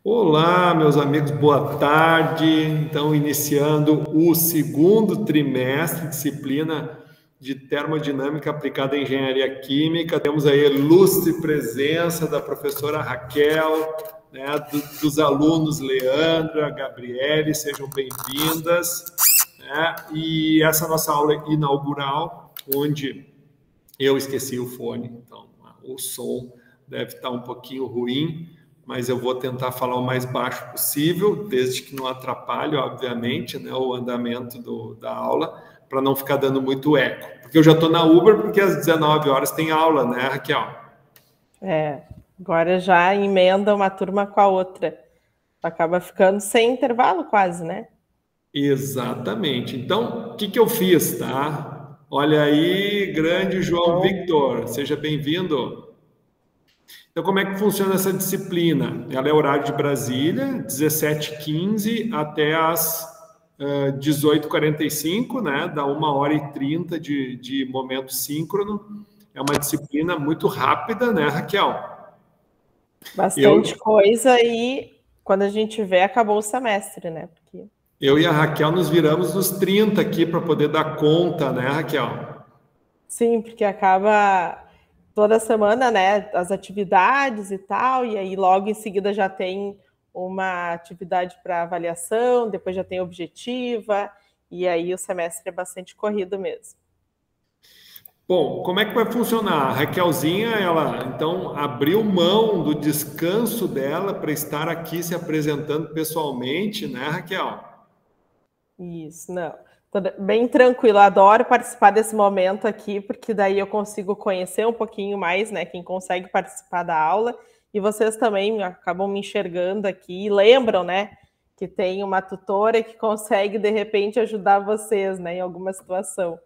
Olá, meus amigos, boa tarde. Então, iniciando o segundo trimestre, disciplina de termodinâmica aplicada à engenharia química. Temos aí a ilustre presença da professora Raquel, né, dos alunos Leandra, Gabriele, sejam bem-vindas. Né? E essa nossa aula inaugural, onde eu esqueci o fone, então o som deve estar um pouquinho ruim, mas eu vou tentar falar o mais baixo possível, desde que não atrapalhe, obviamente, né, o andamento da aula, para não ficar dando muito eco. Porque eu já estou na Uber, porque às 19 horas tem aula, né, Raquel? Agora já emenda uma turma com a outra. Acaba ficando sem intervalo quase, né? Exatamente. Então, o que eu fiz, tá? Olha aí, grande João Victor, seja bem-vindo. Então, como é que funciona essa disciplina? Ela é horário de Brasília, 17h15 até as 18h45, né? Dá 1h30 de momento síncrono. É uma disciplina muito rápida, né, Raquel? Bastante coisa e quando a gente vê, acabou o semestre, né? Eu e a Raquel nos viramos nos 30 aqui para poder dar conta, né, Raquel? Sim, porque acaba toda semana, né, as atividades e tal, e aí logo em seguida já tem uma atividade para avaliação, depois já tem objetiva, e aí o semestre é bastante corrido mesmo. Bom, como é que vai funcionar? A Raquelzinha, ela então abriu mão do descanso dela para estar aqui se apresentando pessoalmente, né, Raquel? Isso, não. Tô bem tranquila, adoro participar desse momento aqui, porque daí eu consigo conhecer um pouquinho mais, né, quem consegue participar da aula, e vocês também acabam me enxergando aqui e lembram, né, que tem uma tutora que consegue, de repente, ajudar vocês, né, em alguma situação.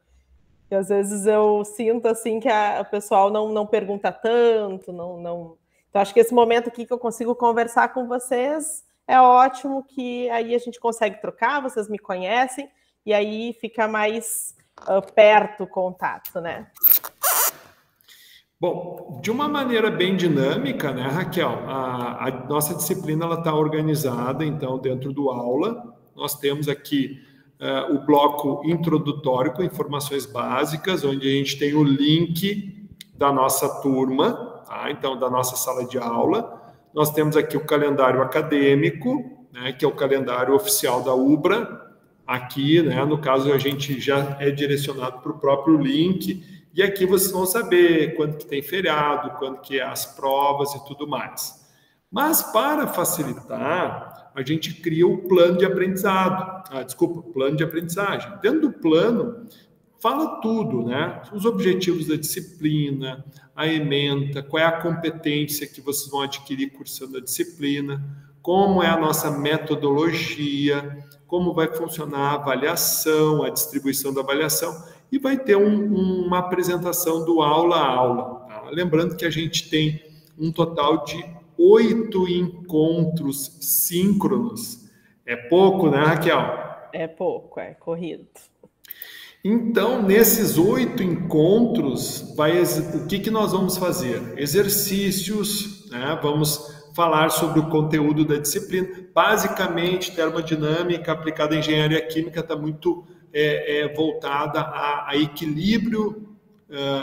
E às vezes eu sinto, assim, que o pessoal não pergunta tanto, não... Então, acho que esse momento aqui que eu consigo conversar com vocês é ótimo, que aí a gente consegue trocar, vocês me conhecem, e aí fica mais perto o contato, né? Bom, de uma maneira bem dinâmica, né, Raquel? A nossa disciplina ela está organizada, então, dentro do aula. Nós temos aqui o bloco introdutório com informações básicas, onde a gente tem o link da nossa turma, tá? Então, da nossa sala de aula. Nós temos aqui o calendário acadêmico, né, que é o calendário oficial da UBRA. Aqui, né, no caso, a gente já é direcionado para o próprio link. E aqui vocês vão saber quando que tem feriado, quando que é as provas e tudo mais. Mas para facilitar, a gente cria o plano de aprendizado. Plano de aprendizagem. Dentro do plano, fala tudo, né? Os objetivos da disciplina, a ementa, qual é a competência que vocês vão adquirir cursando a disciplina, como é a nossa metodologia, como vai funcionar a avaliação, a distribuição da avaliação, e vai ter uma apresentação do aula a aula. Tá? Lembrando que a gente tem um total de 8 encontros síncronos. É pouco, né, Raquel? É pouco, é corrido. Então, nesses 8 encontros, o que nós vamos fazer? Exercícios, né? Vamos falar sobre o conteúdo da disciplina. Basicamente, termodinâmica aplicada à engenharia química está muito voltada a equilíbrio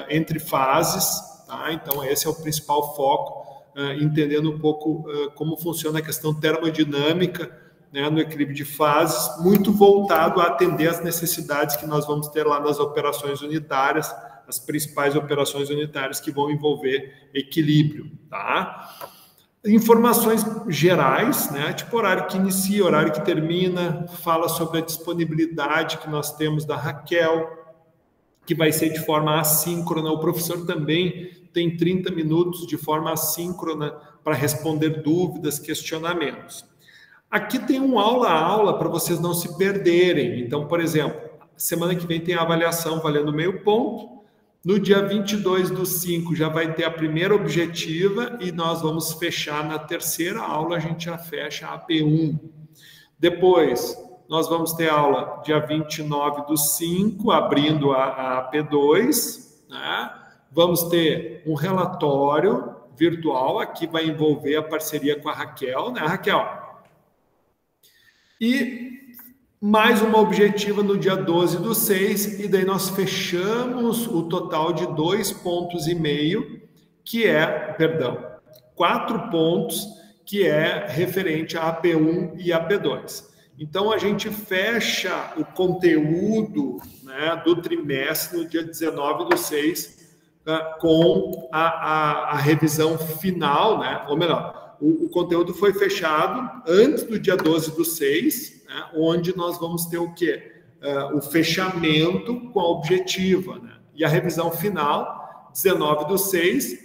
entre fases. Tá? Então, esse é o principal foco, entendendo um pouco como funciona a questão termodinâmica, né, no equilíbrio de fases, muito voltado a atender as necessidades que nós vamos ter lá nas operações unitárias, as principais operações unitárias que vão envolver equilíbrio, tá? Informações gerais, né, tipo horário que inicia, horário que termina, fala sobre a disponibilidade que nós temos da Raquel, que vai ser de forma assíncrona. O professor também tem 30 minutos de forma assíncrona para responder dúvidas, questionamentos. Aqui tem um aula a aula para vocês não se perderem. Então, por exemplo, semana que vem tem a avaliação valendo meio ponto. No dia 22/5 já vai ter a primeira objetiva e nós vamos fechar na terceira aula, a gente já fecha a AP1. Depois, nós vamos ter aula dia 29/5, abrindo a AP2, né? Vamos ter um relatório virtual, aqui vai envolver a parceria com a Raquel, né, Raquel? E mais uma objetiva no dia 12/6, e daí nós fechamos o total de 2,5 pontos, que é, perdão, 4 pontos, que é referente à AP1 e AP2. Então, a gente fecha o conteúdo, né, do trimestre no dia 19/6, com a revisão final, né, ou melhor, o conteúdo foi fechado antes do dia 12/6, né, onde nós vamos ter o quê? O fechamento com a objetiva, né? E a revisão final, 19/6,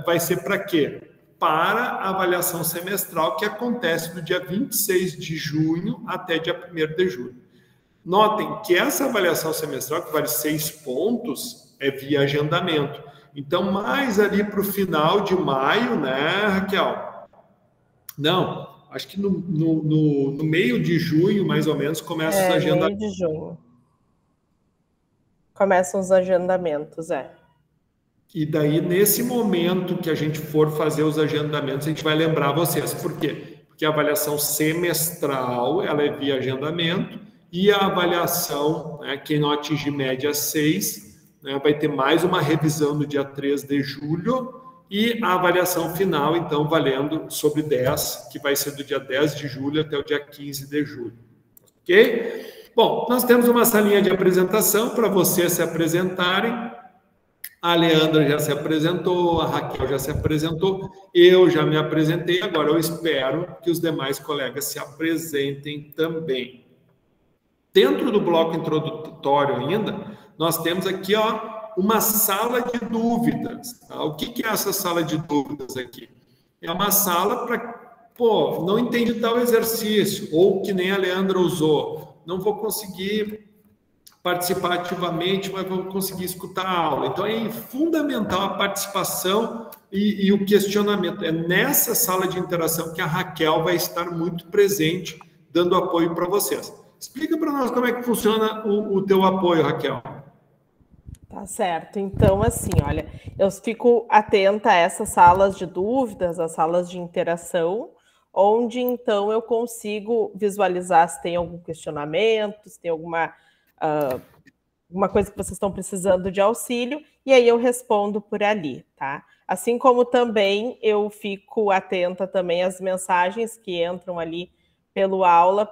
vai ser para quê? Para a avaliação semestral, que acontece do dia 26 de junho até dia 1º de julho. Notem que essa avaliação semestral, que vale 6 pontos, é via agendamento. Então, mais ali para o final de maio, né, Raquel? Não, acho que no meio de junho, mais ou menos, começa os agendamentos. Meio de junho. Começam os agendamentos, E daí, nesse momento que a gente for fazer os agendamentos, a gente vai lembrar vocês. Por quê? Porque a avaliação semestral, ela é via agendamento, e a avaliação, né, quem não atingir média 6, né, vai ter mais uma revisão no dia 3 de julho, e a avaliação final, então, valendo sobre 10, que vai ser do dia 10 de julho até o dia 15 de julho. Ok? Bom, nós temos uma salinha de apresentação para vocês se apresentarem. A Leandra já se apresentou, a Raquel já se apresentou, eu já me apresentei, agora eu espero que os demais colegas se apresentem também. Dentro do bloco introdutório ainda, nós temos aqui, ó, uma sala de dúvidas. Tá? O que é essa sala de dúvidas aqui? É uma sala para, não entendi tal exercício, ou que nem a Leandra usou, não vou conseguir participar ativamente, mas vou conseguir escutar a aula. Então, é fundamental a participação e o questionamento. É nessa sala de interação que a Raquel vai estar muito presente, dando apoio para vocês. Explica para nós como é que funciona o teu apoio, Raquel. Tá certo. Então, assim, olha, eu fico atenta a essas salas de dúvidas, as salas de interação, onde, então, eu consigo visualizar se tem algum questionamento, se tem alguma coisa que vocês estão precisando de auxílio, e aí eu respondo por ali, tá? Assim como também eu fico atenta também às mensagens que entram ali pelo aula,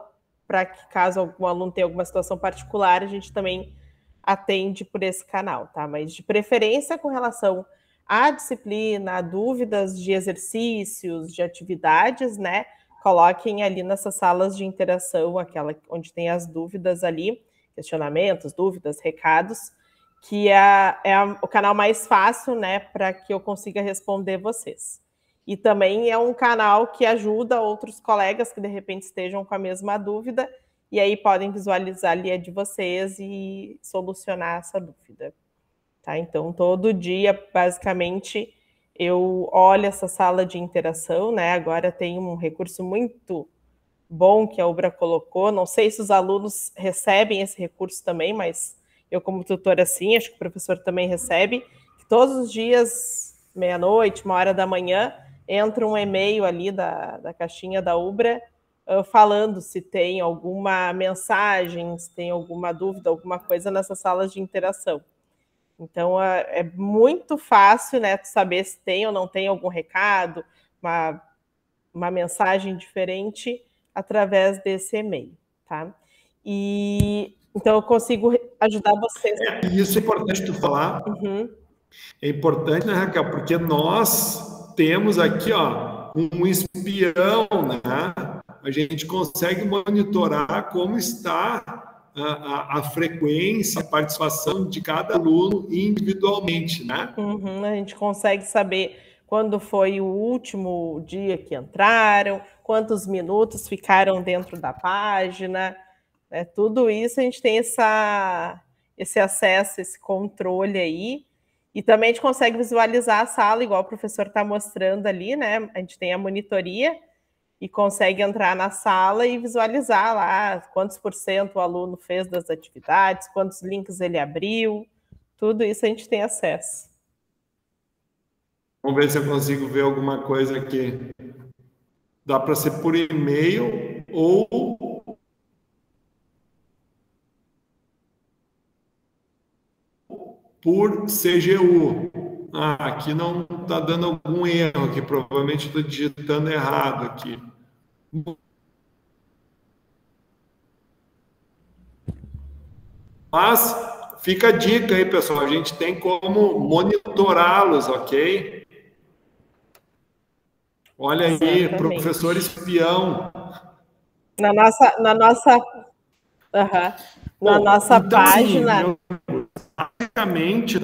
para que caso algum aluno tenha alguma situação particular, a gente também atende por esse canal, tá? Mas de preferência com relação à disciplina, a dúvidas de exercícios, de atividades, né? Coloquem ali nessas salas de interação, aquela onde tem as dúvidas ali, questionamentos, dúvidas, recados, que é o canal mais fácil, né, para que eu consiga responder vocês. E também é um canal que ajuda outros colegas que de repente estejam com a mesma dúvida, e aí podem visualizar ali a de vocês e solucionar essa dúvida. Tá? Então, todo dia, basicamente, eu olho essa sala de interação, né? Agora tem um recurso muito bom que a Ubra colocou. Não sei se os alunos recebem esse recurso também, mas eu, como tutora, sim, acho que o professor também recebe, que todos os dias, meia-noite, 1h entra um e-mail ali da caixinha da Ubra, falando se tem alguma mensagem, se tem alguma dúvida, alguma coisa nessas salas de interação. Então, é muito fácil, né, saber se tem ou não tem algum recado, uma mensagem diferente através desse e-mail, tá? E então eu consigo ajudar vocês. Isso é importante tu falar. Uhum. É importante, né, Raquel? Porque nós temos aqui, ó, um espião, né? A gente consegue monitorar como está a frequência, a participação de cada aluno individualmente, né? Uhum. A gente consegue saber quando foi o último dia que entraram, quantos minutos ficaram dentro da página, né? Tudo isso a gente tem esse acesso, esse controle aí, e também a gente consegue visualizar a sala, igual o professor está mostrando ali, né? A gente tem a monitoria e consegue entrar na sala e visualizar lá quantos % o aluno fez das atividades, quantos links ele abriu, tudo isso a gente tem acesso. Vamos ver se eu consigo ver alguma coisa aqui. Dá para ser por e-mail ou por CGU. Ah, aqui não está dando algum erro aqui, provavelmente estou digitando errado aqui. Mas fica a dica aí, pessoal, a gente tem como monitorá-los, ok? Olha aí, Exatamente. professor espião. Na nossa então, página. Assim, basicamente,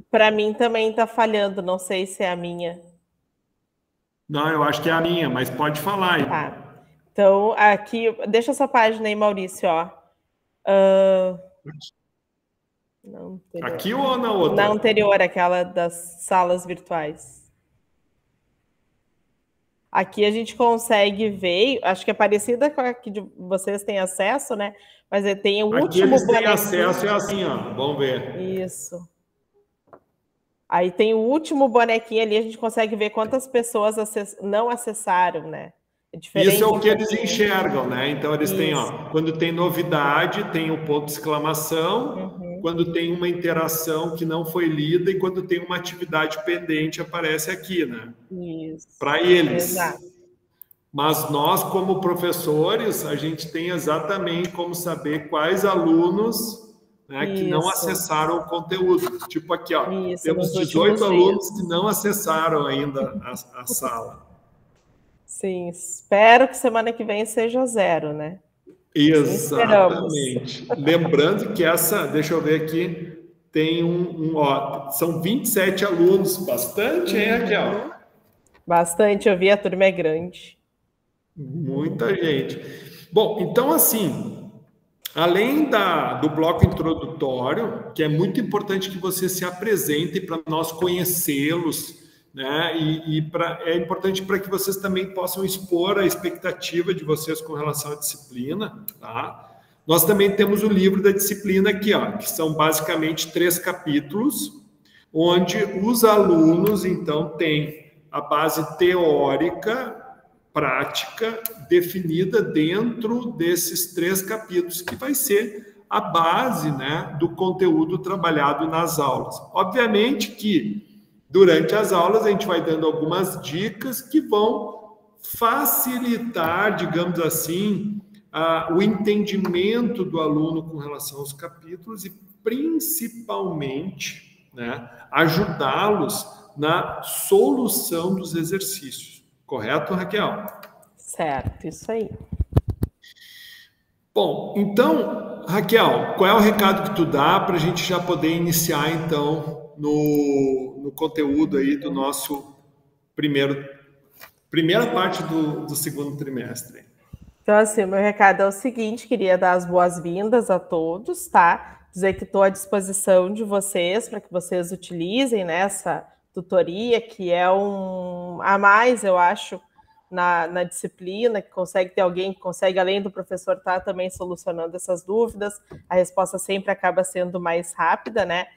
para mim também está falhando, não sei se é a minha. Não, eu acho que é a minha, mas pode falar aí. Tá. Então, aqui, deixa essa página aí, Maurício, ó. Aqui ou na outra? Na anterior, aquela das salas virtuais. Aqui a gente consegue ver, acho que é parecida com a que vocês têm acesso, né? Mas tem o último bonequinho. Aqui eles têm acesso, é assim, ó. Vamos ver. Isso. Aí tem o último bonequinho ali, a gente consegue ver quantas pessoas não acessaram, né? Isso é o que eles enxergam, né? Então eles têm, ó, quando tem novidade, tem o ponto de exclamação, quando tem uma interação que não foi lida e quando tem uma atividade pendente aparece aqui, né? Isso. Para eles. Exato. Mas nós, como professores, a gente tem exatamente como saber quais alunos, né, que não acessaram o conteúdo. Tipo aqui, ó, temos 18 alunos que não acessaram ainda a sala. Sim, espero que semana que vem seja 0, né? Exatamente. Lembrando que essa, deixa eu ver aqui, tem ó, são 27 alunos, bastante, hein, Raquel? Bastante, eu vi, a turma é grande. Muita gente. Bom, então assim, além do bloco introdutório, que é muito importante que você se apresente para nós conhecê-los, né? É importante para que vocês também possam expor a expectativa de vocês com relação à disciplina, tá? Nós também temos o livro da disciplina aqui, ó, que são basicamente 3 capítulos, onde os alunos, então, têm a base teórica, prática, definida dentro desses 3 capítulos, que vai ser a base, né, do conteúdo trabalhado nas aulas. Obviamente que durante as aulas, a gente vai dando algumas dicas que vão facilitar, digamos assim, o entendimento do aluno com relação aos capítulos e, principalmente, né, ajudá-los na solução dos exercícios. Correto, Raquel? Certo, isso aí. Bom, então, Raquel, qual é o recado que tu dá para a gente já poder iniciar, então, no conteúdo aí do nosso primeira parte do segundo trimestre? Então, assim, o meu recado é o seguinte, queria dar as boas-vindas a todos, tá? Dizer que estou à disposição de vocês para que vocês utilizem, né, essa tutoria, que é a mais, eu acho, na disciplina, que consegue ter alguém que consegue, além do professor, estar também solucionando essas dúvidas. A resposta sempre acaba sendo mais rápida, né?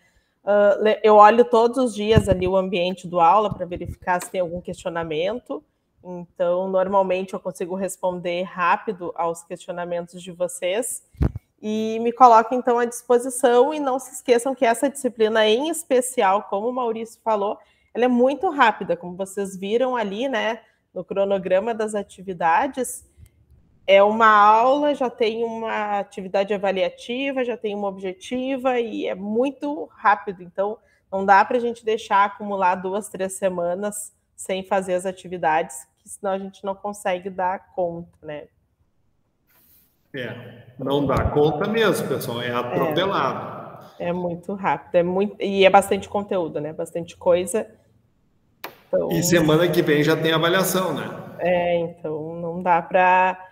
Eu olho todos os dias ali o ambiente do aula para verificar se tem algum questionamento. Então, normalmente eu consigo responder rápido aos questionamentos de vocês e me coloco, então, à disposição. E não se esqueçam que essa disciplina em especial, como o Maurício falou, ela é muito rápida, como vocês viram ali, né, no cronograma das atividades. É uma aula, já tem uma atividade avaliativa, já tem uma objetiva e é muito rápido. Então, não dá para a gente deixar acumular 2, 3 semanas sem fazer as atividades, que senão a gente não consegue dar conta, né? Não dá conta mesmo, pessoal, é atropelado. É muito rápido, e é bastante conteúdo, né? Bastante coisa. Então... E semana que vem já tem avaliação, né? Então não dá para...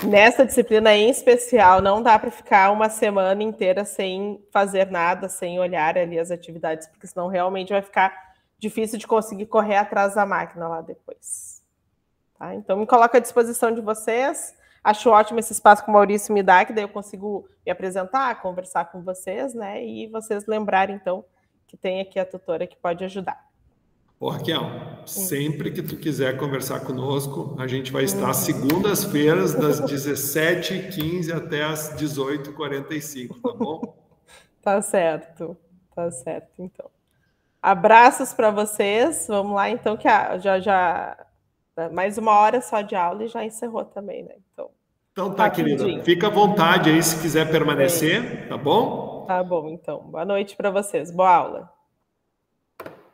Nessa disciplina em especial, não dá para ficar uma semana inteira sem fazer nada, sem olhar ali as atividades, porque senão realmente vai ficar difícil de conseguir correr atrás da máquina lá depois. Tá? Então, me coloco à disposição de vocês. acho ótimo esse espaço que o Maurício me dá, que daí eu consigo me apresentar, conversar com vocês, né? E vocês lembrarem, então, que tem aqui a tutora que pode ajudar. Ô, Raquel, sempre que tu quiser conversar conosco, a gente vai estar segundas-feiras, das 17h15 até as 18h45, tá bom? Tá certo, então. Abraços para vocês. Vamos lá, então, que já mais 1 hora só de aula e já encerrou também, né? Então tá, querida. Fica à vontade aí se quiser permanecer, tá bom? Tá bom, então. Boa noite para vocês. Boa aula.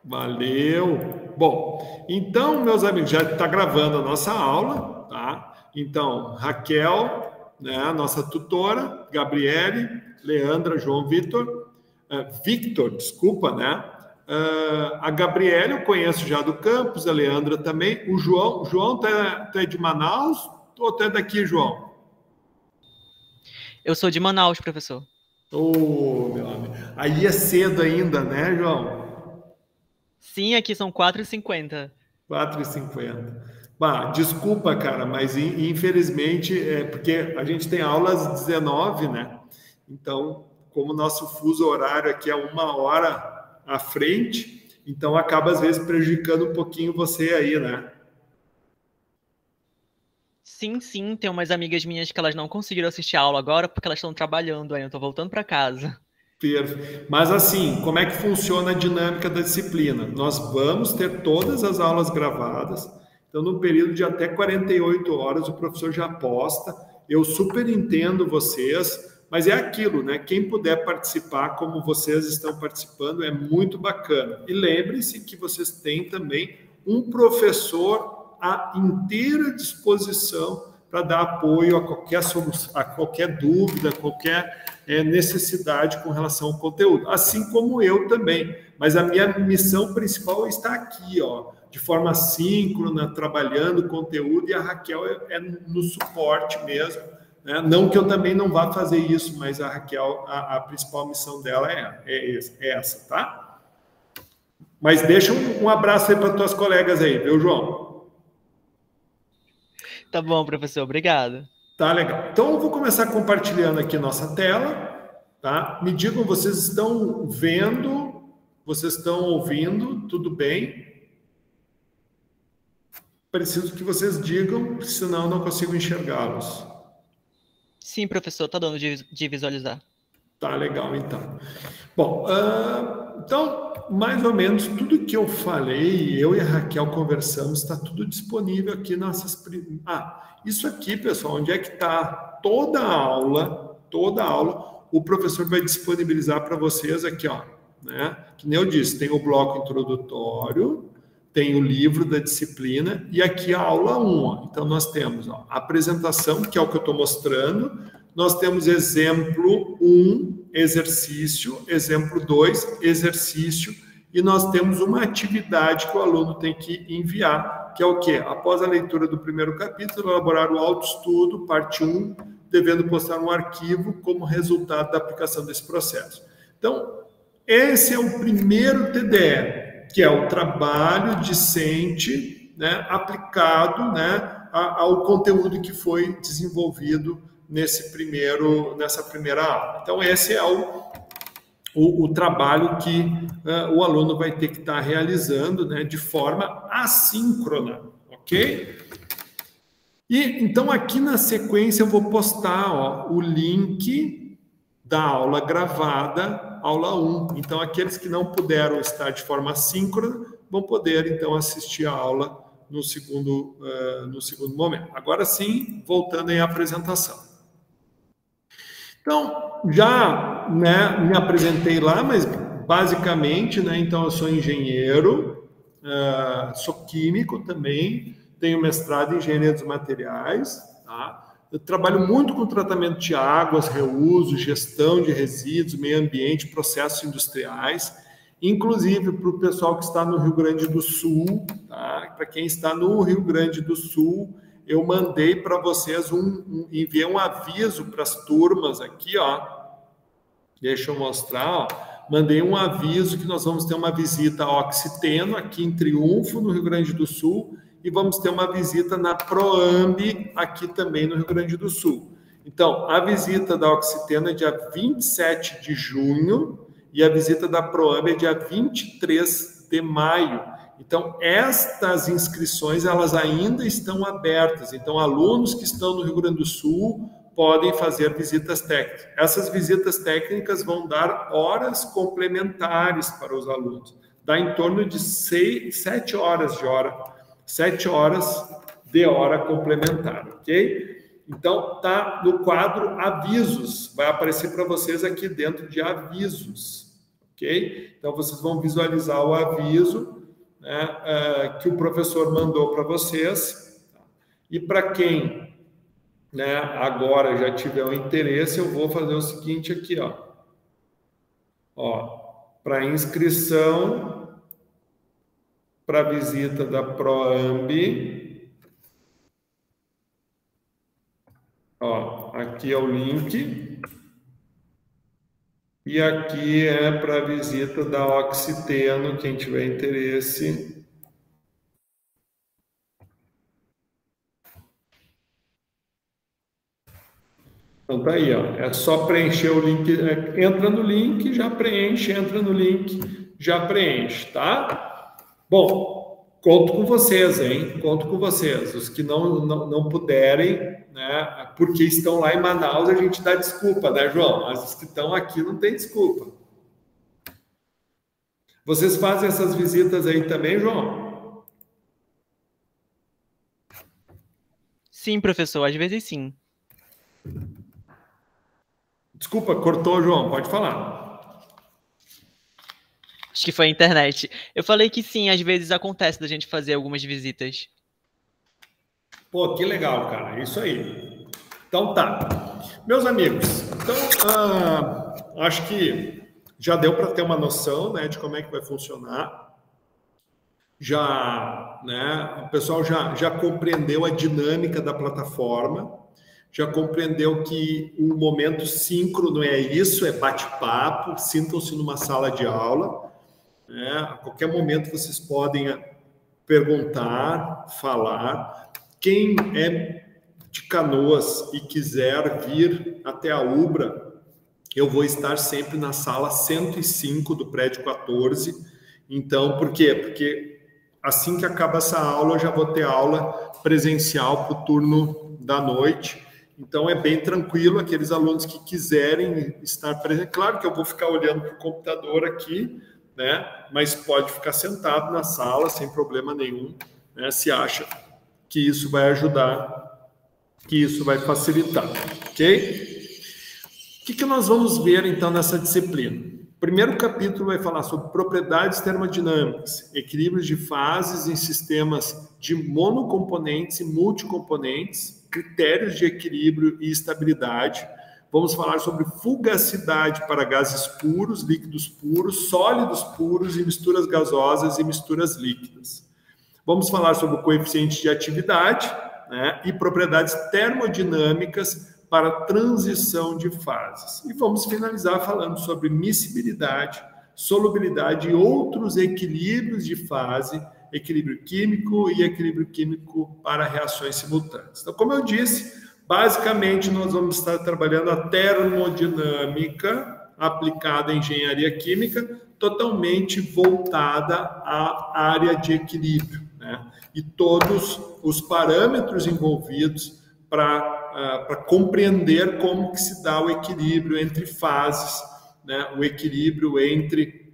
Valeu. Bom, então, meus amigos, já está gravando a nossa aula, tá? Então, Raquel, né, a nossa tutora, Gabriele, Leandra, João Vitor, desculpa, né? A Gabriele eu conheço já do campus, a Leandra também. O João, tu é de Manaus ou tu é daqui, João? Eu sou de Manaus, professor. Meu amigo. Aí é cedo ainda, né, João? Sim, aqui são 4h50. 4h50. Bah, desculpa, cara, mas infelizmente porque a gente tem aulas às 19, né? Então, como o nosso fuso horário aqui é 1 hora à frente, então acaba às vezes prejudicando um pouquinho você aí, né? Sim, tem umas amigas minhas que elas não conseguiram assistir a aula agora porque elas estão trabalhando ainda, eu tô voltando para casa. Mas assim, como é que funciona a dinâmica da disciplina? Nós vamos ter todas as aulas gravadas, então no período de até 48 horas o professor já posta. Eu super entendo vocês, mas é aquilo, né? Quem puder participar como vocês estão participando é muito bacana. E lembre-se que vocês têm também um professor à inteira disposição para dar apoio a qualquer solução, a qualquer dúvida, qualquer necessidade com relação ao conteúdo, assim como eu também. Mas a minha missão principal é estar aqui, ó, de forma síncrona, trabalhando o conteúdo, e a Raquel é no suporte mesmo, né? Não que eu também não vá fazer isso, mas a Raquel, a principal missão dela é essa, tá? Mas deixa um abraço aí para tuas colegas aí, viu, João? Tá bom, professor, obrigado. Tá legal. Então, eu vou começar compartilhando aqui nossa tela, tá? Me digam, vocês estão vendo, vocês estão ouvindo, tudo bem? Preciso que vocês digam, senão eu não consigo enxergá-los. Sim, professor, tá dando de visualizar. Tá legal, então. Bom, então, mais ou menos tudo que eu falei, eu e a Raquel conversamos, está tudo disponível aqui nessas... isso aqui, pessoal, onde é que está toda a aula, o professor vai disponibilizar para vocês aqui, ó, né? Que nem eu disse, tem o bloco introdutório, tem o livro da disciplina e aqui a aula 1, ó. Então, nós temos a apresentação, que é o que eu estou mostrando, nós temos exemplo 1, exercício, exemplo 2, exercício, e nós temos uma atividade que o aluno tem que enviar, que é o quê? Após a leitura do primeiro capítulo, elaborar o autoestudo, parte 1, devendo postar um arquivo como resultado da aplicação desse processo. Então, esse é o primeiro TDE, que é o trabalho discente, né, aplicado, né, ao conteúdo que foi desenvolvido nessa primeira aula. Então, esse é o trabalho que o aluno vai ter que estar realizando, né, de forma assíncrona, ok? E, então, aqui na sequência, eu vou postar, ó, o link da aula gravada, aula 1. Então, aqueles que não puderam estar de forma assíncrona vão poder, então, assistir a aula no segundo momento. Agora sim, voltando aí à apresentação. Então, já, né, me apresentei lá, mas basicamente, né, então eu sou engenheiro, sou químico também, tenho mestrado em engenharia dos materiais, tá? Eu trabalho muito com tratamento de águas, reuso, gestão de resíduos, meio ambiente, processos industriais, inclusive para o pessoal que está no Rio Grande do Sul, tá? Para quem está no Rio Grande do Sul, eu mandei para vocês enviei um aviso para as turmas aqui, ó. Deixa eu mostrar, ó. Mandei um aviso que nós vamos ter uma visita ao Oxiteno aqui em Triunfo, no Rio Grande do Sul, e vamos ter uma visita na Proamb aqui também no Rio Grande do Sul. Então, a visita da Oxiteno é dia 27 de junho e a visita da Proamb é dia 23 de maio. Então, estas inscrições, elas ainda estão abertas. Então, alunos que estão no Rio Grande do Sul podem fazer visitas técnicas. Essas visitas técnicas vão dar horas complementares para os alunos. Dá em torno de 7 horas de hora complementar, ok? Então, tá no quadro avisos. Vai aparecer para vocês aqui dentro de avisos, ok? Então, vocês vão visualizar o aviso, né, que o professor mandou para vocês. E para quem, né, agora já tiver o interesse, eu vou fazer o seguinte aqui, ó, para inscrição para a visita da Proamb, ó, aqui é o link e aqui é para a visita da Oxiteno, quem tiver interesse. Então tá aí, ó. É só preencher o link, entra no link, já preenche, entra no link, já preenche, tá? Bom, conto com vocês, hein? Conto com vocês. Os que não puderem, né? Porque estão lá em Manaus, a gente dá desculpa, né, João? Mas os que estão aqui não tem desculpa. Vocês fazem essas visitas aí também, João? Sim, professor, às vezes sim. Desculpa, cortou, João, pode falar. Acho que foi a internet. Eu falei que sim, às vezes acontece da gente fazer algumas visitas. Pô, que legal, cara, é isso aí. Então tá. Meus amigos, então, acho que já deu para ter uma noção, né, de como é que vai funcionar. Já, né, o pessoal já compreendeu a dinâmica da plataforma, já compreendeu que o momento síncrono é isso, é bate-papo, sintam-se numa sala de aula, né? A qualquer momento vocês podem perguntar, falar. Quem é de Canoas e quiser vir até a Ubra, eu vou estar sempre na sala 105 do prédio 14. Então, por quê? Porque assim que acaba essa aula, eu já vou ter aula presencial para o turno da noite. Então, é bem tranquilo, aqueles alunos que quiserem estar presentes. Claro que eu vou ficar olhando para o computador aqui, né? Mas pode ficar sentado na sala, sem problema nenhum, né? Se acha que isso vai ajudar, que isso vai facilitar, ok? O que nós vamos ver, então, nessa disciplina? O primeiro capítulo vai falar sobre propriedades termodinâmicas, equilíbrios de fases em sistemas de monocomponentes e multicomponentes, critérios de equilíbrio e estabilidade. Vamos falar sobre fugacidade para gases puros, líquidos puros, sólidos puros e misturas gasosas e misturas líquidas. Vamos falar sobre o coeficiente de atividade, né, e propriedades termodinâmicas para transição de fases. E vamos finalizar falando sobre miscibilidade, solubilidade e outros equilíbrios de fase, equilíbrio químico e equilíbrio químico para reações simultâneas. Então, como eu disse, basicamente nós vamos estar trabalhando a termodinâmica aplicada à engenharia química, totalmente voltada à área de equilíbrio, né? E todos os parâmetros envolvidos para compreender como que se dá o equilíbrio entre fases, né? O equilíbrio entre,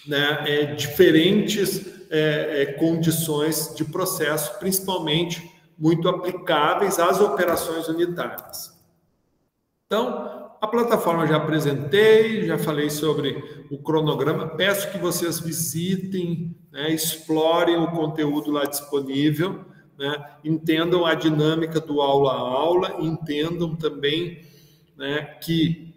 né, diferentes condições de processo, principalmente muito aplicáveis às operações unitárias. Então, a plataforma já apresentei, já falei sobre o cronograma, peço que vocês visitem, né, explorem o conteúdo lá disponível, né, entendam a dinâmica do aula a aula, entendam também, né, que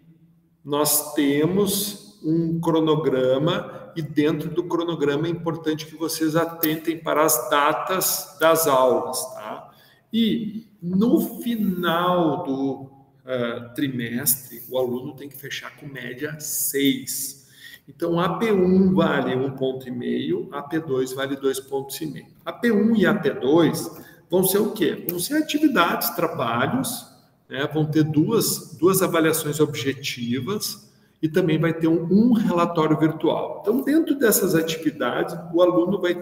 nós temos um cronograma e dentro do cronograma é importante que vocês atentem para as datas das aulas, tá? E no final do trimestre, o aluno tem que fechar com média 6. Então, AP1 vale 1,5 ponto, AP2 vale 2,5 pontos. AP1 e AP2 vão ser o quê? Vão ser atividades, trabalhos, né? Vão ter duas avaliações objetivas e também vai ter um relatório virtual. Então, dentro dessas atividades, o aluno vai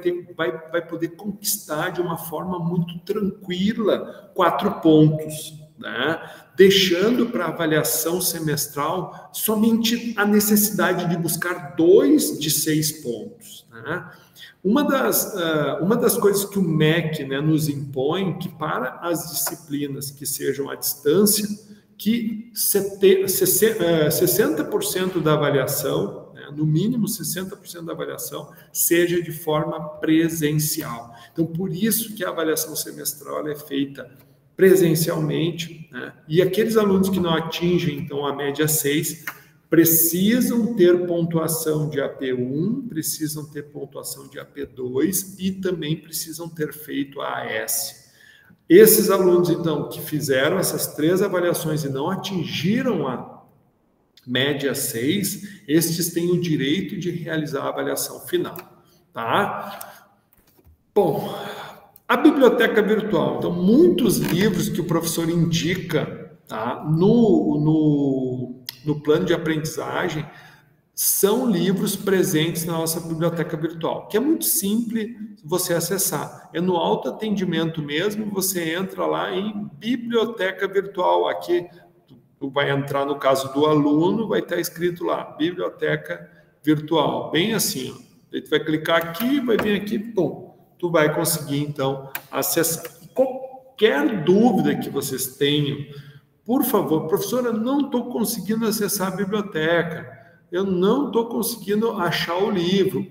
poder conquistar de uma forma muito tranquila 4 pontos, né? Deixando para avaliação semestral somente a necessidade de buscar 2 de 6 pontos. Né? Uma das coisas que o MEC, né, nos impõe, que para as disciplinas que sejam à distância, que 60% da avaliação, né, no mínimo 60% da avaliação, seja de forma presencial. Então, por isso que a avaliação semestral ela é feita presencialmente, né? E aqueles alunos que não atingem, então, a média 6, precisam ter pontuação de AP1, precisam ter pontuação de AP2 e também precisam ter feito a AS. Esses alunos, então, que fizeram essas 3 avaliações e não atingiram a média 6, estes têm o direito de realizar a avaliação final, tá? Bom, a biblioteca virtual. Então, muitos livros que o professor indica, tá, no plano de aprendizagem são livros presentes na nossa biblioteca virtual, que é muito simples você acessar. É no autoatendimento mesmo, você entra lá em biblioteca virtual. Aqui, tu vai entrar no caso do aluno, vai estar escrito lá, biblioteca virtual, bem assim, ó. Aí tu vai clicar aqui, vai vir aqui, pum, tu vai conseguir, então, acessar. Qualquer dúvida que vocês tenham, por favor, professora, eu não estou conseguindo acessar a biblioteca, eu não estou conseguindo achar o livro.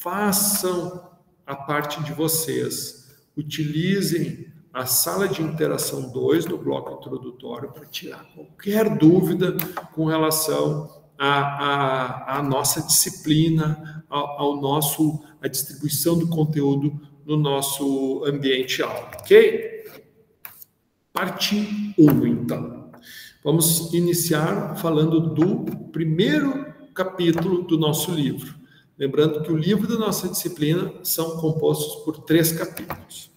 Façam a parte de vocês. Utilizem a sala de interação 2 do bloco introdutório para tirar qualquer dúvida com relação à nossa disciplina, a distribuição do conteúdo no nosso ambiente aula, ok? Parte 1, então. Vamos iniciar falando do primeiro capítulo do nosso livro. Lembrando que o livro da nossa disciplina são compostos por 3 capítulos.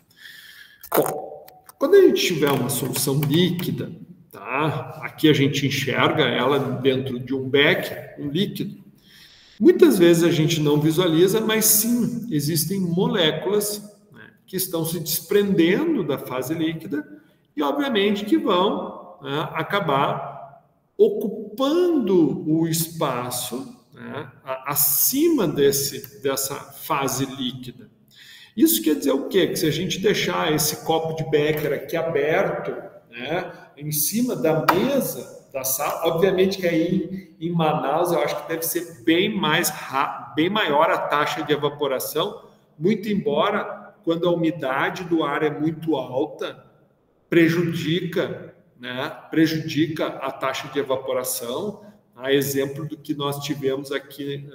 Bom, quando a gente tiver uma solução líquida, tá? Aqui a gente enxerga ela dentro de um beck, um líquido. Muitas vezes a gente não visualiza, mas sim, existem moléculas, né, que estão se desprendendo da fase líquida e, obviamente, que vão, né, acabar ocupando o espaço, né, acima dessa fase líquida. Isso quer dizer o quê? Que se a gente deixar esse copo de Becker aqui aberto, né, em cima da mesa da sala, obviamente que aí em Manaus eu acho que deve ser bem maior a taxa de evaporação, muito embora quando a umidade do ar é muito alta, prejudica a taxa de evaporação. A exemplo do que nós tivemos aqui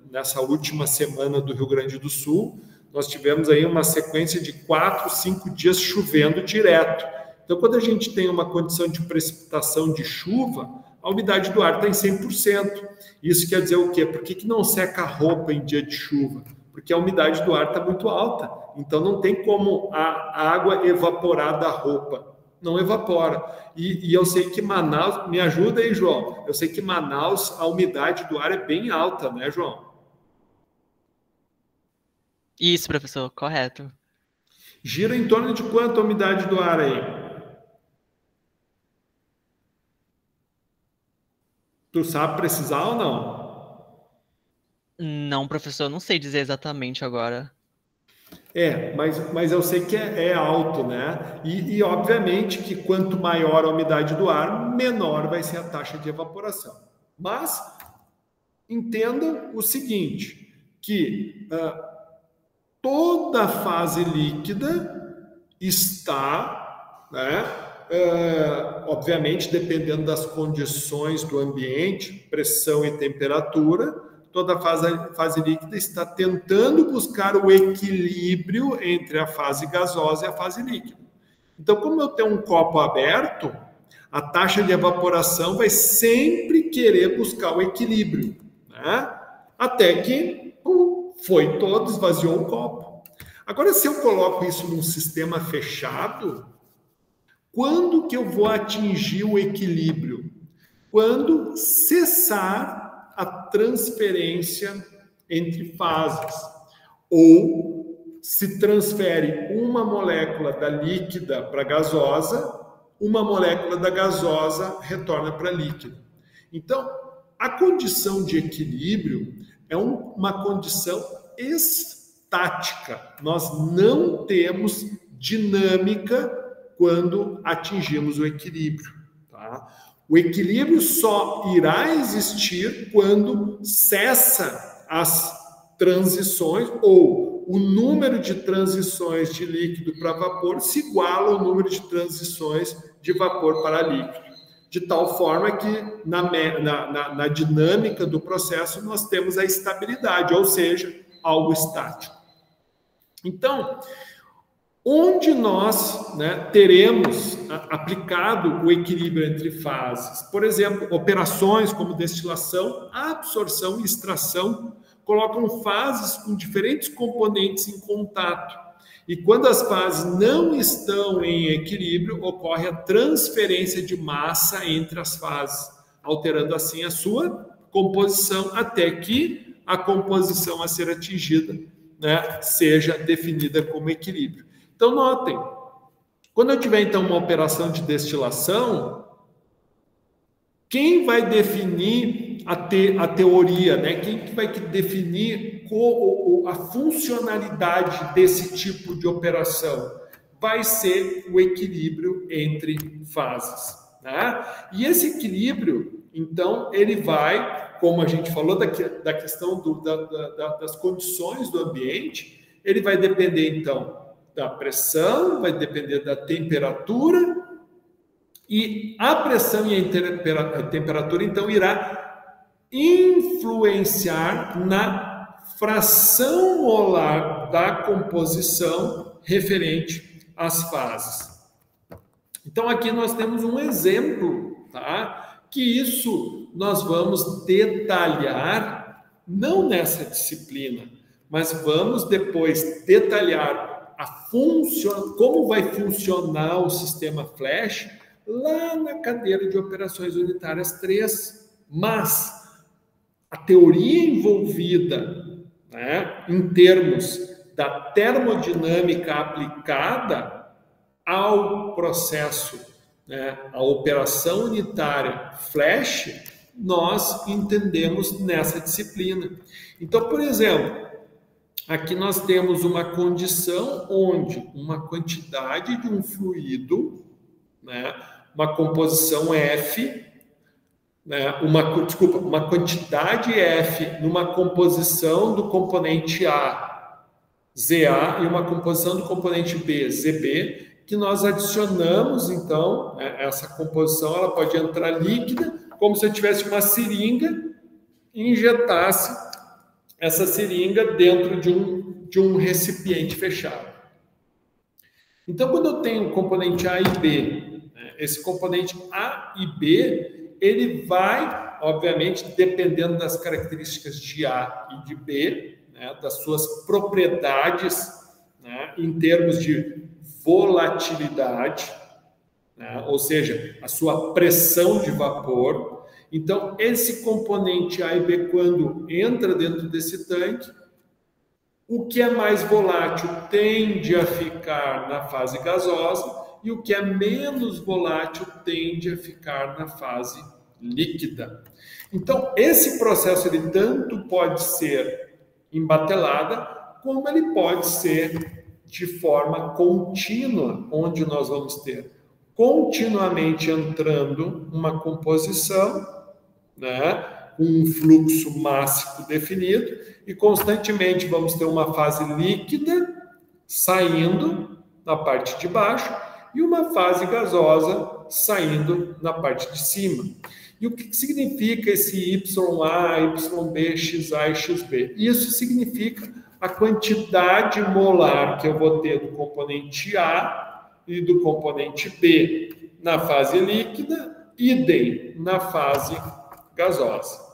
nessa última semana do Rio Grande do Sul, nós tivemos aí uma sequência de 4, 5 dias chovendo direto. Então, quando a gente tem uma condição de precipitação de chuva, a umidade do ar está em 100%. Isso quer dizer o quê? Por que não seca a roupa em dia de chuva? Porque a umidade do ar está muito alta. Então, não tem como a água evaporar da roupa. Não evapora. E eu sei que Manaus... Me ajuda aí, João. Eu sei que Manaus, a umidade do ar é bem alta, né, João? Isso, professor, correto. Gira em torno de quanto a umidade do ar aí? Tu sabe precisar ou não? Não, professor, não sei dizer exatamente agora. Mas eu sei que é alto, né? E obviamente que quanto maior a umidade do ar, menor vai ser a taxa de evaporação. Mas entendam o seguinte, que toda fase líquida está, né, obviamente, dependendo das condições do ambiente, pressão e temperatura, toda fase líquida está tentando buscar o equilíbrio entre a fase gasosa e a fase líquida. Então, como eu tenho um copo aberto, a taxa de evaporação vai sempre querer buscar o equilíbrio, né? até que foi todo, esvaziou o copo. Agora, se eu coloco isso num sistema fechado, quando que eu vou atingir o equilíbrio? Quando cessar a transferência entre fases, ou se transfere uma molécula da líquida para a gasosa, uma molécula da gasosa retorna para a líquida. Então, a condição de equilíbrio é uma condição estática. Nós não temos dinâmica quando atingimos o equilíbrio. Tá? O equilíbrio só irá existir quando cessa as transições, ou o número de transições de líquido para vapor se iguala ao número de transições de vapor para líquido. De tal forma que na dinâmica do processo nós temos a estabilidade, ou seja, algo estático. Então, onde nós teremos aplicado o equilíbrio entre fases? Por exemplo, operações como destilação, absorção e extração colocam fases com diferentes componentes em contato. E quando as fases não estão em equilíbrio, ocorre a transferência de massa entre as fases, alterando assim a sua composição, até que a composição a ser atingida seja definida como equilíbrio. Então, notem, quando eu tiver, então, uma operação de destilação, quem vai definir a teoria, Quem vai definir a funcionalidade desse tipo de operação? Vai ser o equilíbrio entre fases. E esse equilíbrio, então, ele vai, como a gente falou da questão das condições do ambiente, ele vai depender, então, da pressão, vai depender da temperatura, e a pressão e a temperatura, então, irá influenciar na fração molar da composição referente às fases. Então, aqui nós temos um exemplo, que isso nós vamos detalhar, não nessa disciplina, mas vamos depois detalhar como vai funcionar o sistema Flash lá na cadeira de operações unitárias 3. Mas a teoria envolvida em termos da termodinâmica aplicada ao processo, a operação unitária Flash, nós entendemos nessa disciplina. Então, por exemplo, aqui nós temos uma condição onde uma quantidade de um fluido, uma composição F, uma quantidade F numa composição do componente A, ZA, e uma composição do componente B, ZB, que nós adicionamos, então, essa composição, ela pode entrar líquida, como se eu tivesse uma seringa e injetasse essa seringa dentro de um recipiente fechado. Então, quando eu tenho o componente A e B, esse componente A e B, ele vai, obviamente, dependendo das características de A e de B, das suas propriedades, em termos de volatilidade, ou seja, a sua pressão de vapor. Então, esse componente A e B, quando entra dentro desse tanque, o que é mais volátil tende a ficar na fase gasosa e o que é menos volátil tende a ficar na fase líquida. Então, esse processo ele tanto pode ser em batelada, como ele pode ser de forma contínua, onde nós vamos ter continuamente entrando uma composição, um fluxo mássico definido, e constantemente vamos ter uma fase líquida saindo na parte de baixo e uma fase gasosa saindo na parte de cima. E o que significa esse YA, YB, XA e XB? Isso significa a quantidade molar que eu vou ter do componente A e do componente B na fase líquida, idem na fase gasosa.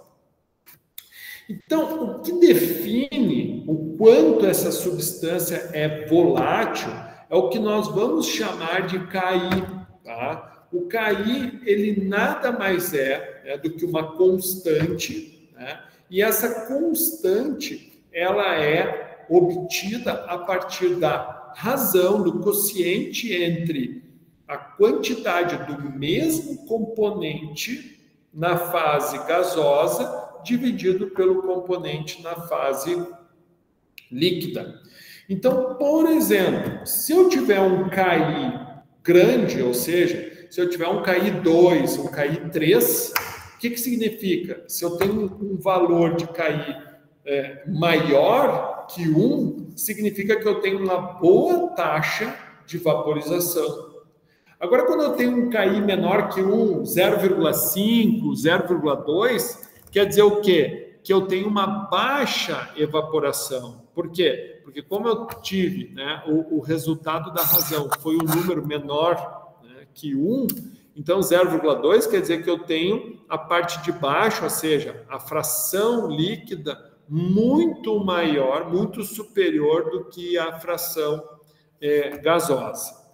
Então, o que define o quanto essa substância é volátil é o que nós vamos chamar de KI, tá? O KI, ele nada mais é, né, do que uma constante, né? E essa constante, ela é obtida a partir da razão, do quociente entre a quantidade do mesmo componente na fase gasosa dividido pelo componente na fase líquida. Então, por exemplo, se eu tiver um KI grande, ou seja, se eu tiver um KI 2, um KI 3, o que significa? Se eu tenho um valor de KI maior que 1, significa que eu tenho uma boa taxa de vaporização. Agora, quando eu tenho um KI menor que 1, 0,5, 0,2, quer dizer o quê? Que eu tenho uma baixa evaporação. Por quê? Porque como eu tive, né, o resultado da razão foi um número menor, né, que 1, então 0,2 quer dizer que eu tenho a parte de baixo, ou seja, a fração líquida muito maior, muito superior do que a fração gasosa.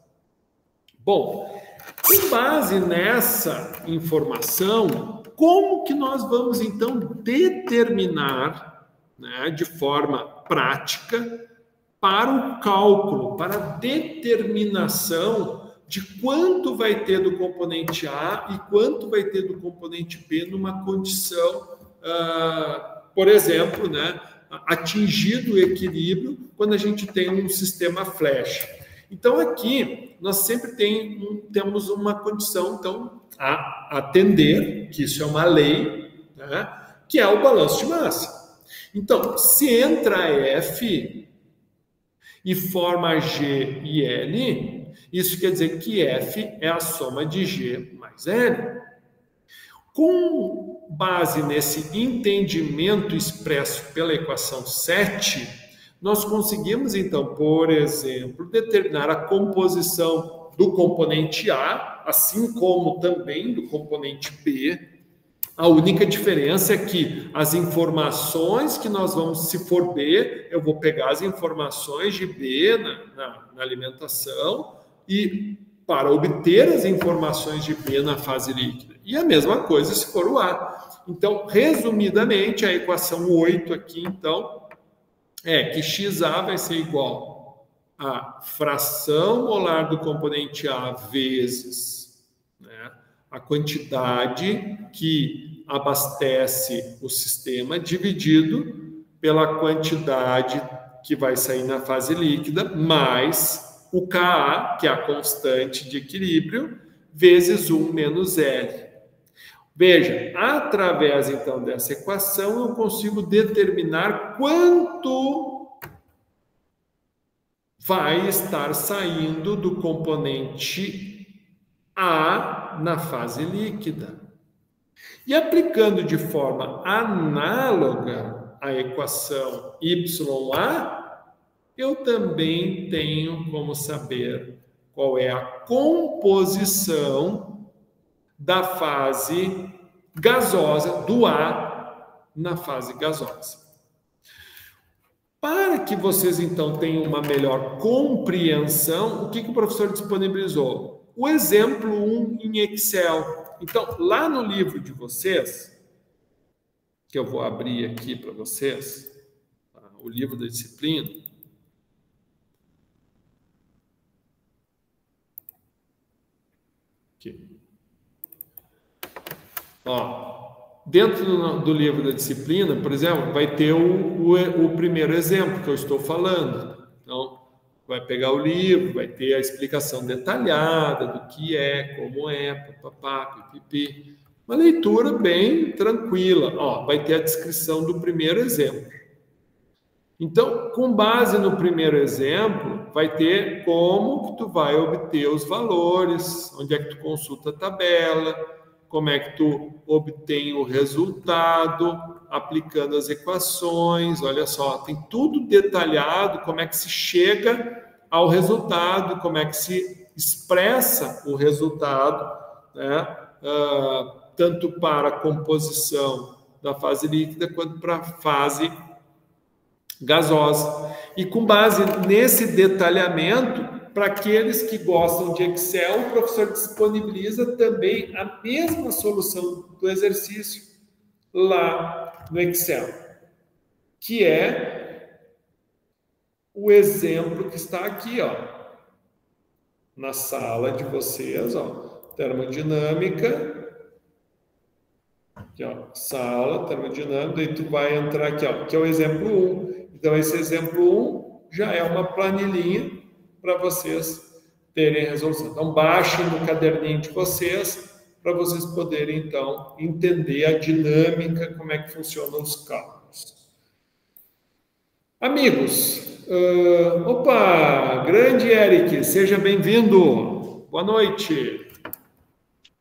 Bom, com base nessa informação, como que nós vamos, então, determinar, né, de forma prática, para o cálculo, para a determinação de quanto vai ter do componente A e quanto vai ter do componente B numa condição, por exemplo, né, atingido o equilíbrio quando a gente tem um sistema flash. Então, aqui, nós sempre temos uma condição, então, a atender, que isso é uma lei, né, que é o balanço de massa. Então, se entra F e forma G e L, isso quer dizer que F é a soma de G mais L. Com base nesse entendimento expresso pela equação 7, nós conseguimos, então, por exemplo, determinar a composição do componente A, assim como também do componente B. A única diferença é que as informações que nós vamos, se for B, eu vou pegar as informações de B na alimentação e para obter as informações de B na fase líquida. E a mesma coisa se for o A. Então, resumidamente, a equação 8 aqui, então, é que XA vai ser igual a fração molar do componente A vezes, né, a quantidade que abastece o sistema dividido pela quantidade que vai sair na fase líquida, mais o Ka, que é a constante de equilíbrio, vezes 1 menos L. Veja, através, então, dessa equação, eu consigo determinar quanto vai estar saindo do componente A na fase líquida. E aplicando de forma análoga a equação YA, eu também tenho como saber qual é a composição da fase gasosa, do A na fase gasosa. Para que vocês, então, tenham uma melhor compreensão, o que o professor disponibilizou? O exemplo 1 em Excel. Então, lá no livro de vocês, que eu vou abrir aqui para vocês, tá? O livro da disciplina. Aqui. Ó, dentro do livro da disciplina, por exemplo, vai ter o primeiro exemplo que eu estou falando. Então, vai pegar o livro, vai ter a explicação detalhada do que é, como é, papapá, pipipi. Uma leitura bem tranquila. Ó, vai ter a descrição do primeiro exemplo. Então, com base no primeiro exemplo, vai ter como que tu vai obter os valores, onde é que tu consulta a tabela, como é que tu obtém o resultado, aplicando as equações. Olha só, tem tudo detalhado, como é que se chega ao resultado, como é que se expressa o resultado, né? Tanto para a composição da fase líquida quanto para a fase gasosa. E com base nesse detalhamento, para aqueles que gostam de Excel, o professor disponibiliza também a mesma solução do exercício lá no Excel, que é o exemplo que está aqui, ó, na sala de vocês, ó, termodinâmica, aqui, ó, sala, termodinâmica, e tu vai entrar aqui, ó, que é o exemplo 1. Então, esse exemplo 1 já é uma planilhinha para vocês terem resolução. Então, baixem no caderninho de vocês para vocês poderem, então, entender a dinâmica, como é que funcionam os cálculos. Amigos, opa, grande Eric, seja bem-vindo. Boa noite.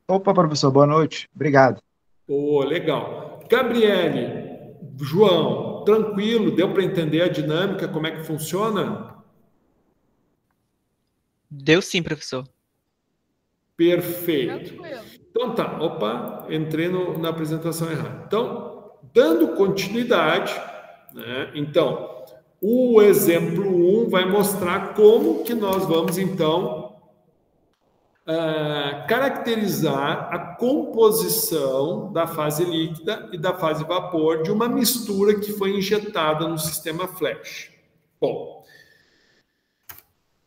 Opa, professor, boa noite. Obrigado. Legal. Gabriele, João, tranquilo? Deu para entender a dinâmica, como é que funciona? Deu sim, professor. Perfeito. Então tá, opa, entrei na apresentação errada. Então, dando continuidade, né? Então, o exemplo 1 vai mostrar como que nós vamos, então, caracterizar a composição da fase líquida e da fase vapor de uma mistura que foi injetada no sistema flash. Bom,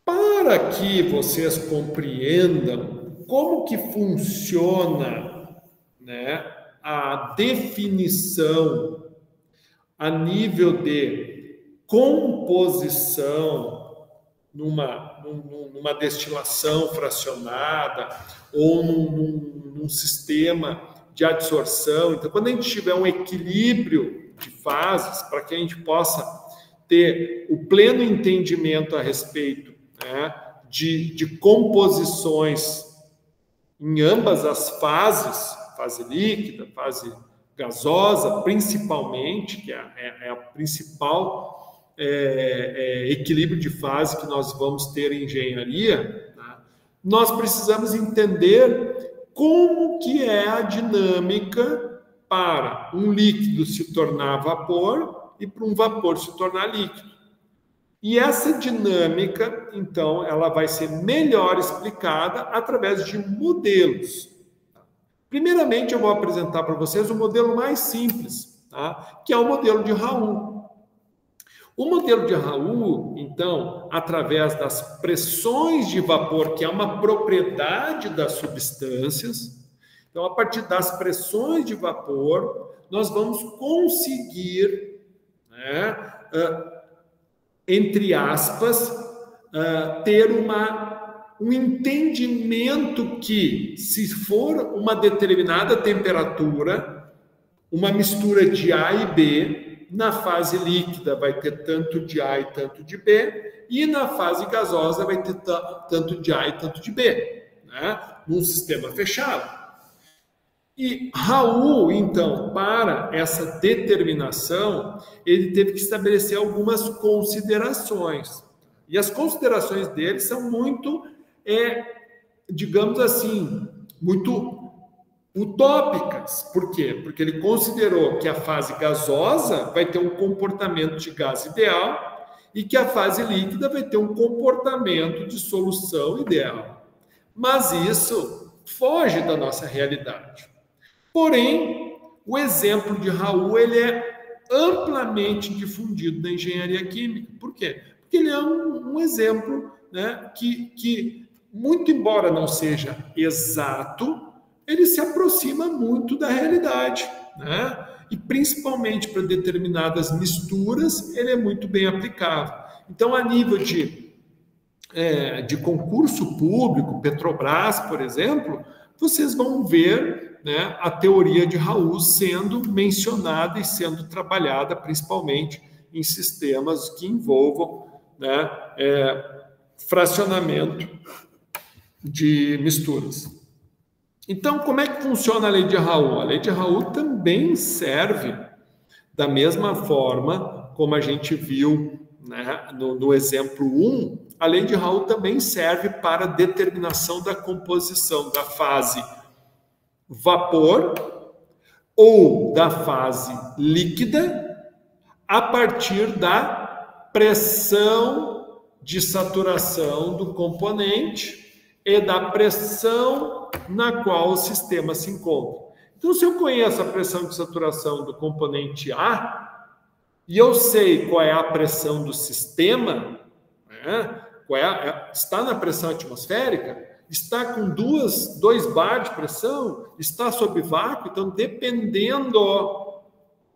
para que vocês compreendam como que funciona, né, a definição a nível de composição numa destilação fracionada ou num sistema de adsorção. Então, quando a gente tiver um equilíbrio de fases, para que a gente possa ter o pleno entendimento a respeito, né, de composições em ambas as fases, fase líquida, fase gasosa, principalmente, que é a principal equilíbrio de fase que nós vamos ter em engenharia, né? Nós precisamos entender como que é a dinâmica para um líquido se tornar vapor e para um vapor se tornar líquido. E essa dinâmica, então, ela vai ser melhor explicada através de modelos. Primeiramente, eu vou apresentar para vocês o modelo mais simples, tá? Que é o modelo de Raoult. O modelo de Raoult, então, através das pressões de vapor, que é uma propriedade das substâncias, então, a partir das pressões de vapor, nós vamos conseguir, né, entre aspas, ter um entendimento que, se for uma determinada temperatura, uma mistura de A e B, na fase líquida vai ter tanto de A e tanto de B, e na fase gasosa vai ter tanto de A e tanto de B, né? Num sistema fechado. E Raoult, então, para essa determinação, ele teve que estabelecer algumas considerações. E as considerações dele são muito, digamos assim, muito utópicas. Por quê? Porque ele considerou que a fase gasosa vai ter um comportamento de gás ideal e que a fase líquida vai ter um comportamento de solução ideal. Mas isso foge da nossa realidade. Porém, o exemplo de Raoult ele é amplamente difundido na engenharia química. Por quê? Porque ele é um exemplo, né, que, muito embora não seja exato, ele se aproxima muito da realidade, né? E principalmente para determinadas misturas, ele é muito bem aplicável. Então, a nível de concurso público, Petrobras, por exemplo, vocês vão ver, né, a teoria de Raoult sendo mencionada e sendo trabalhada principalmente em sistemas que envolvam, né, fracionamento de misturas. Então, como é que funciona a lei de Raoult? A lei de Raoult também serve da mesma forma como a gente viu, né, no exemplo 1, a lei de Raoult também serve para a determinação da composição da fase vapor ou da fase líquida a partir da pressão de saturação do componente e da pressão na qual o sistema se encontra. Então, se eu conheço a pressão de saturação do componente A e eu sei qual é a pressão do sistema, né? Está na pressão atmosférica, está com 2 bar de pressão, está sob vácuo, então dependendo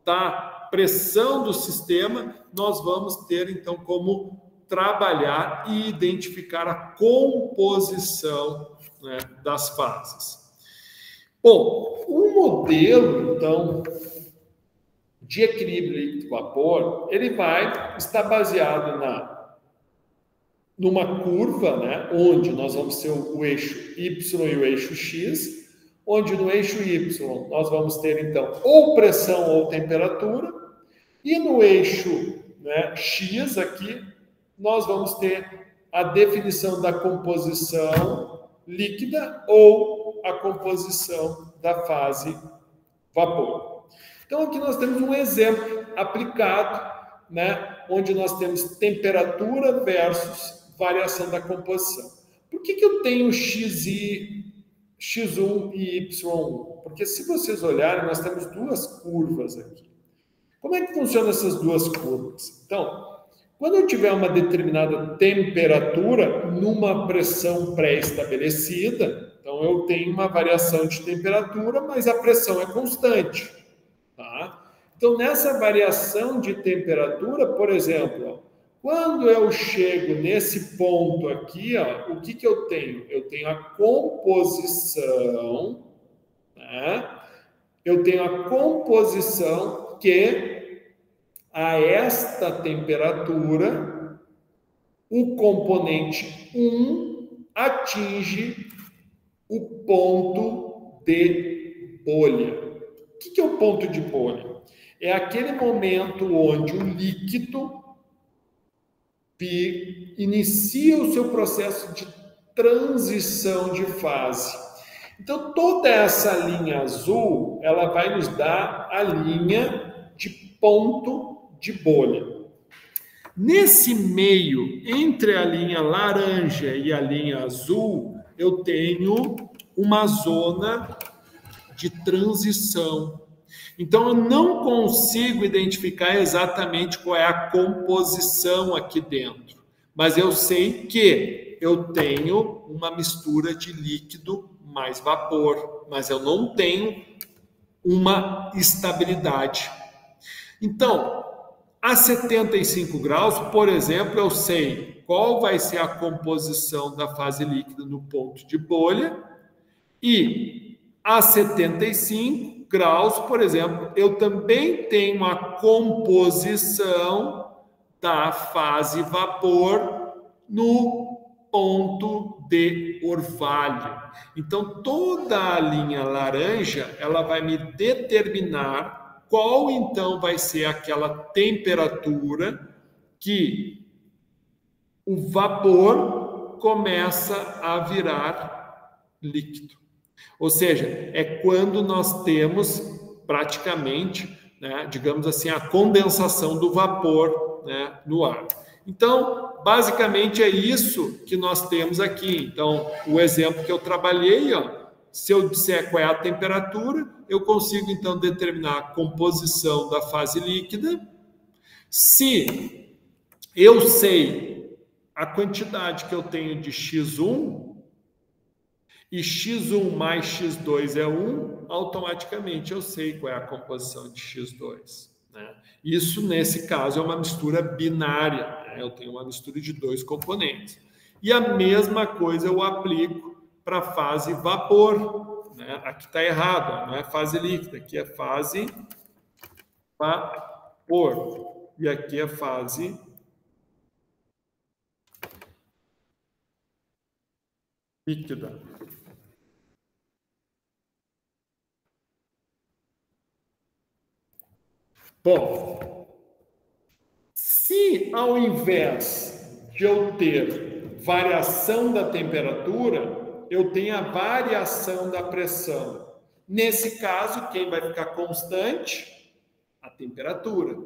da pressão do sistema, nós vamos ter então como trabalhar e identificar a composição, né, das fases. Bom, o modelo então de equilíbrio líquido-vapor, ele vai estar baseado numa curva, né, onde nós vamos ter o eixo Y e o eixo X, onde no eixo Y nós vamos ter, então, ou pressão ou temperatura, e no eixo, né, X aqui, nós vamos ter a definição da composição líquida ou a composição da fase vapor. Então, aqui nós temos um exemplo aplicado, né, onde nós temos temperatura versus variação da composição. Por que eu tenho X1 e Y1? Porque se vocês olharem, nós temos 2 curvas aqui. Como é que funcionam essas 2 curvas? Então, quando eu tiver uma determinada temperatura numa pressão pré-estabelecida, então eu tenho uma variação de temperatura, mas a pressão é constante. Tá? Então, nessa variação de temperatura, por exemplo, quando eu chego nesse ponto aqui, ó, o que eu tenho? Eu tenho a composição, né? Eu tenho a composição que, a esta temperatura, o componente 1 atinge o ponto de bolha. O que é o ponto de bolha? É aquele momento onde o líquido inicia o seu processo de transição de fase. Então, toda essa linha azul, ela vai nos dar a linha de ponto de bolha. Nesse meio, entre a linha laranja e a linha azul, eu tenho uma zona de transição. Então, eu não consigo identificar exatamente qual é a composição aqui dentro, mas eu sei que eu tenho uma mistura de líquido mais vapor, mas eu não tenho uma estabilidade. Então, a 75 graus, por exemplo, eu sei qual vai ser a composição da fase líquida no ponto de bolha, e a 75 graus, por exemplo, eu também tenho a composição da fase vapor no ponto de orvalho. Então, toda a linha laranja, ela vai me determinar qual, então, vai ser aquela temperatura que o vapor começa a virar líquido. Ou seja, é quando nós temos praticamente, né, digamos assim, a condensação do vapor, né, no ar. Então, basicamente é isso que nós temos aqui. Então, o exemplo que eu trabalhei, ó, se eu disser qual é a temperatura, eu consigo então determinar a composição da fase líquida. Se eu sei a quantidade que eu tenho de X1, e X1 mais X2 é 1, automaticamente eu sei qual é a composição de X2. Né? Isso, nesse caso, é uma mistura binária. Né? Eu tenho uma mistura de 2 componentes. E a mesma coisa eu aplico para a fase vapor. Né? Aqui está errado, não é fase líquida, aqui é fase vapor. E aqui é fase líquida. Bom, se ao invés de eu ter variação da temperatura, eu tenho a variação da pressão. Nesse caso, quem vai ficar constante? A temperatura.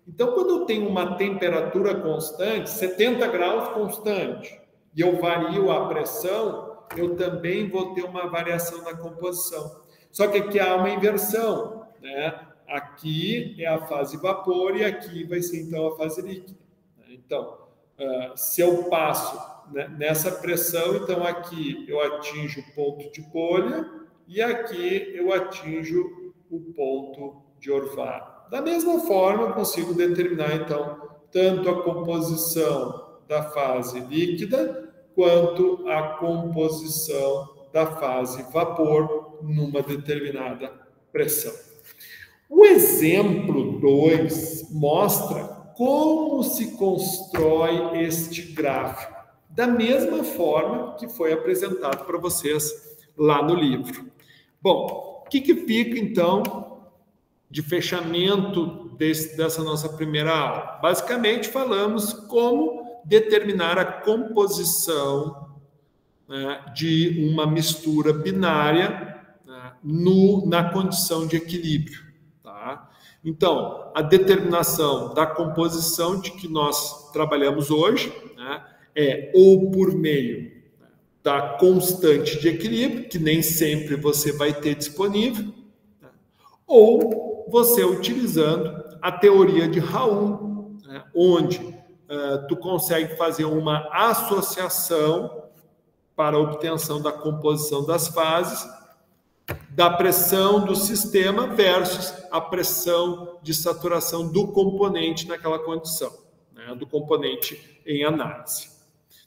Então, quando eu tenho uma temperatura constante, 70 graus constante, e eu vario a pressão, eu também vou ter uma variação na composição. Só que aqui há uma inversão, né? Aqui é a fase vapor e aqui vai ser, então, a fase líquida. Então, se eu passo, né, nessa pressão, então aqui eu atinjo o ponto de bolha e aqui eu atinjo o ponto de orvalho. Da mesma forma, eu consigo determinar, então, tanto a composição da fase líquida quanto a composição da fase vapor numa determinada pressão. O exemplo 2 mostra como se constrói este gráfico, da mesma forma que foi apresentado para vocês lá no livro. Bom, o que fica, então, de fechamento dessa nossa primeira aula? Basicamente, falamos como determinar a composição, né, de uma mistura binária, né, na condição de equilíbrio. Tá? Então, a determinação da composição de que nós trabalhamos hoje, né, é ou por meio da constante de equilíbrio, que nem sempre você vai ter disponível, né, ou você utilizando a teoria de Raoult, né, onde tu consegue fazer uma associação para a obtenção da composição das fases, da pressão do sistema versus a pressão de saturação do componente naquela condição, né, do componente em análise.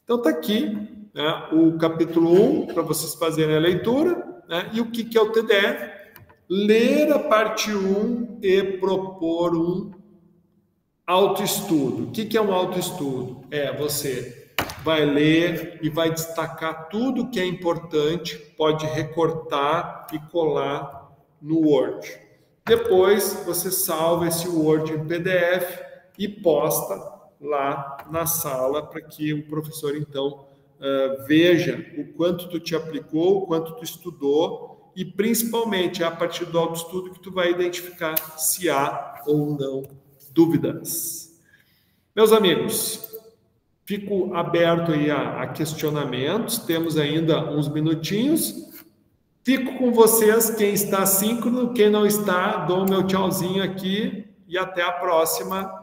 Então, está aqui, né, o capítulo 1, para vocês fazerem a leitura, né, e o que é o TDE? Ler a parte 1 e propor um autoestudo. O que é um autoestudo? Você vai ler e vai destacar tudo que é importante, pode recortar e colar no Word. Depois, você salva esse Word em PDF e posta lá na sala para que o professor, então, veja o quanto tu te aplicou, o quanto tu estudou e, principalmente, é a partir do autoestudo que tu vai identificar se há ou não dúvidas. Meus amigos, fico aberto aí a questionamentos, temos ainda uns minutinhos. Fico com vocês, quem está síncrono, quem não está, dou meu tchauzinho aqui e até a próxima